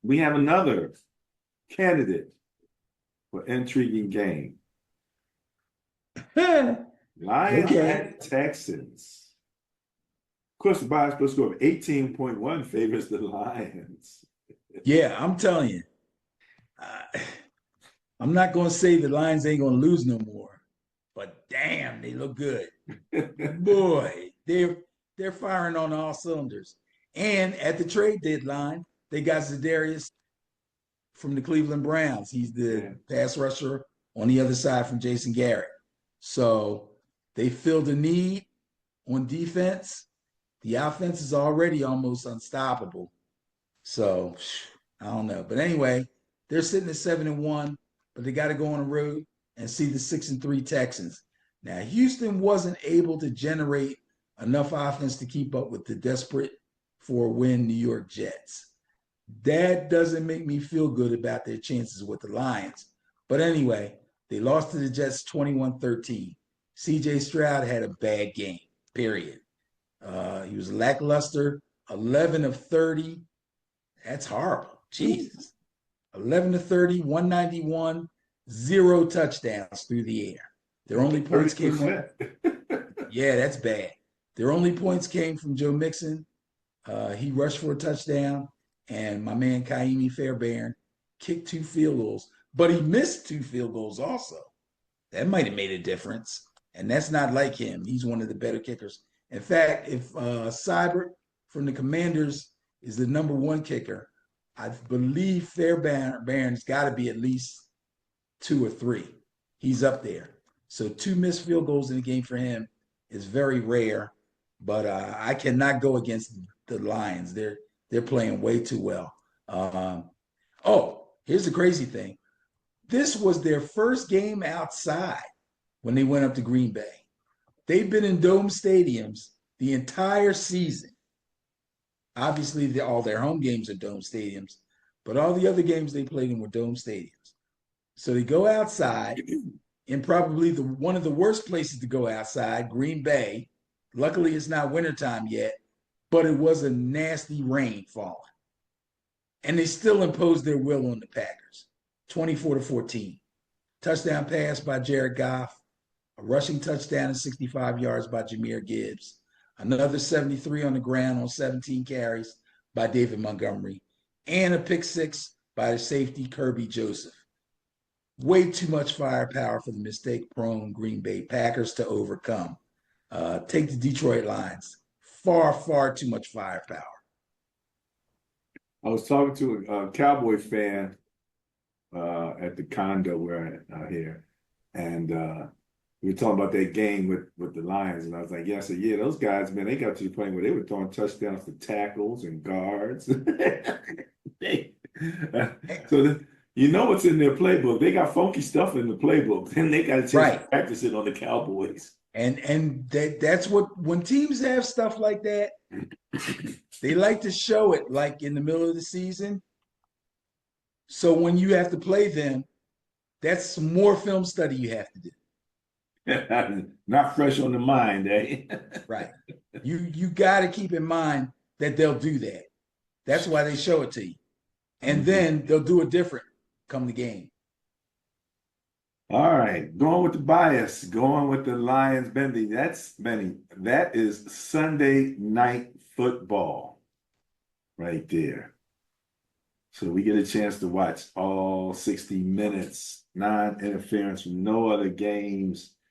we have another candidate for intriguing game. Lions Okay. at Texans. Of course, the box score of 18.1 favors the Lions. Yeah, I'm telling you. Uh, I'm not going to say the Lions ain't going to lose no more, but damn, they look good. Boy, they're firing on all cylinders. And at the trade deadline, they got Zadarius from the Cleveland Browns. He's the pass rusher on the other side from Jason Garrett. So they filled a need on defense. The offense is already almost unstoppable. So I don't know. But anyway, they're sitting at 7-1, but they got to go on the road and see the 6-3 Texans. Now, Houston wasn't able to generate enough offense to keep up with the desperate for a win New York Jets. That doesn't make me feel good about their chances with the Lions. But anyway, they lost to the Jets 21-13. CJ Stroud had a bad game, period. He was lackluster, 11 of 30. That's horrible. Jesus. 11 to 30, 191, 0 touchdowns through the air. Their only points came from, yeah, that's bad. Their only points came from Joe Mixon. He rushed for a touchdown, and my man Kaimi Fairbairn kicked 2 field goals, but he missed 2 field goals also. That might have made a difference, and that's not like him. He's one of the better kickers. In fact, if Seibert from the Commanders is the number 1 kicker, I believe Fairbairn's got to be at least 2 or 3. He's up there. So 2 missed field goals in the game for him is very rare, but I cannot go against the Lions. They're playing way too well. Here's the crazy thing. This was their first game outside when they went up to Green Bay. They've been in dome stadiums the entire season. Obviously, all their home games are dome stadiums, but all the other games they played in were dome stadiums. So they go outside in probably one of the worst places to go outside, Green Bay. Luckily, it's not wintertime yet, but it was a nasty rain falling. And they still imposed their will on the Packers, 24-14. Touchdown pass by Jared Goff, a rushing touchdown and 65 yards by Jahmyr Gibbs, another 73 on the ground on 17 carries by David Montgomery, and a pick 6 by the safety Kirby Joseph. Way too much firepower for the mistake-prone Green Bay Packers to overcome. Take the Detroit Lions. Far, far too much firepower. I was talking to a Cowboy fan at the condo where I here, and we were talking about that game with the Lions, and I was like, yeah, I said, yeah, those guys, man, they got to the point where they were throwing touchdowns for tackles and guards. You know what's in their playbook. They got funky stuff in the playbook. Then they got a chance to practice it on the Cowboys. And that's what, when teams have stuff like that, they like to show it like in the middle of the season. So when you have to play them, that's some more film study you have to do. Not fresh on the mind, eh? Right. You got to keep in mind that they'll do that. That's why they show it to you. And then they'll do it different come the game. All right. Going with the bias, going with the Lions, Bendy. That is Sunday night football right there. So we get a chance to watch all 60 minutes, non-interference from no other games.